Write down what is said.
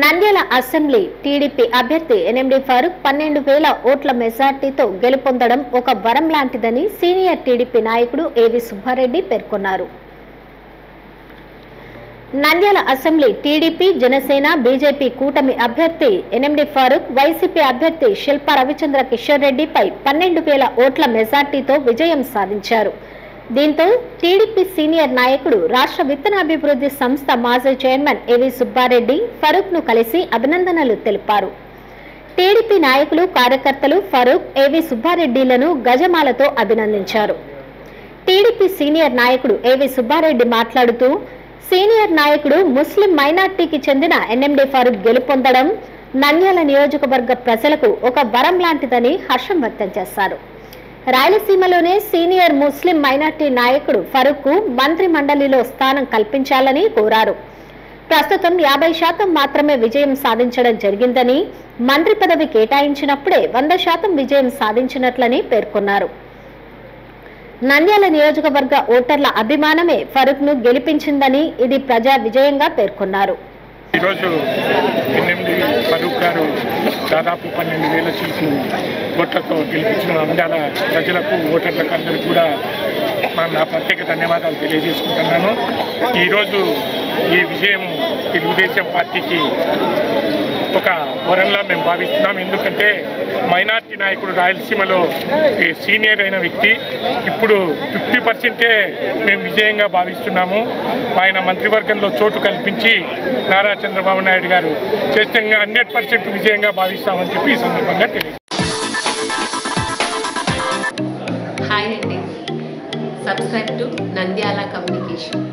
Nandyal assembly TDP అభ్యర్థి NMD Farooq 12,000 ఓట్ల మెజార్టీతో గెలుపొందడం ఒక వరం లాంటిదని సీనియర్ టీడీపీ నాయకుడు ఏవి సుబ్బారెడ్డి పేర్కొన్నారు. Nandyal assembly TDP, Janasena, BJP కూటమి అభ్యర్థి ఎన్ఎండి ఫారూక్ వైసీపీ అభ్యర్థి శిల్పా రవిచంద్ర కిషోర్ రెడ్డిపై 12,000 ఓట్ల మెజార్టీతో విజయం సాధించారు. దీంతో టీడీపీ సీనియర్ నాయకుడు, రాష్ట్ర విత్తనాభివృద్ధి సంస్థ మాజీ చైర్మన్ ఏవి సుబ్బారెడ్డి ఫరూక్ ను కలిసి అభినందనలు తెలిపారు. టీడీపీ నాయకులు, కార్యకర్తలు ఫరూక్, ఏవి సుబ్బారెడ్డిలను గజమాలతో అభినందించారు. టీడీపీ సీనియర్ నాయకుడు ఏవి సుబ్బారెడ్డి మాట్లాడుతూ, సీనియర్ నాయకుడు ముస్లిం మైనార్టీకి చెందిన ఎన్ఎండి ఫారూక్ గెలుపొందడం నంద్యాల నియోజకవర్గ ప్రజలకు ఒక వరం లాంటిదని హర్షం వ్యక్తం చేశారు. రాయలసీమలోనే సీనియర్ ముస్లిం మైనార్టీ నాయకుడు ఫరూక్ కు మంత్రి మండలిలో స్థానం కల్పించాలని కోరారు. ప్రస్తుతం 50% మాత్రమే విజయం సాధించడం జరిగిందని, మంత్రి పదవి కేటాయించినప్పుడే 100% విజయం సాధించినట్లని పేర్కొన్నారు. నంద్యాల నియోజకవర్గ ఓటర్ల అభిమానమే ఫరూక్ ను గెలిపించిందని, ఇది ప్రజా విజయంగా పేర్కొన్నారు. ఈరోజు ఎన్ఎండి ఫరూక్ గారు దాదాపు 12,000 సీట్లు ఓట్లతో గెలిపించిన నంద్యాల ప్రజలకు, ఓటర్లకు అందరికీ కూడా నా ప్రత్యేక ధన్యవాదాలు తెలియజేసుకుంటున్నాను. ఈరోజు ఈ విజయం తెలుగుదేశం పార్టీకి ఒక వరంలా మేము భావిస్తున్నాం. ఎందుకంటే మైనార్టీ నాయకుడు, రాయలసీమలో సీనియర్ అయిన వ్యక్తి, ఇప్పుడు 50% మేము విజయంగా భావిస్తున్నాము. ఆయన మంత్రివర్గంలో చోటు కల్పించి నారా చంద్రబాబు నాయుడు గారు చేస్తే 100% విజయంగా భావిస్తామని చెప్పి ఈ సందర్భంగా తెలియదు. హాయ్ అండి, సబ్స్క్రైబ్ టు నంద్యాల కమ్యూనికేషన్.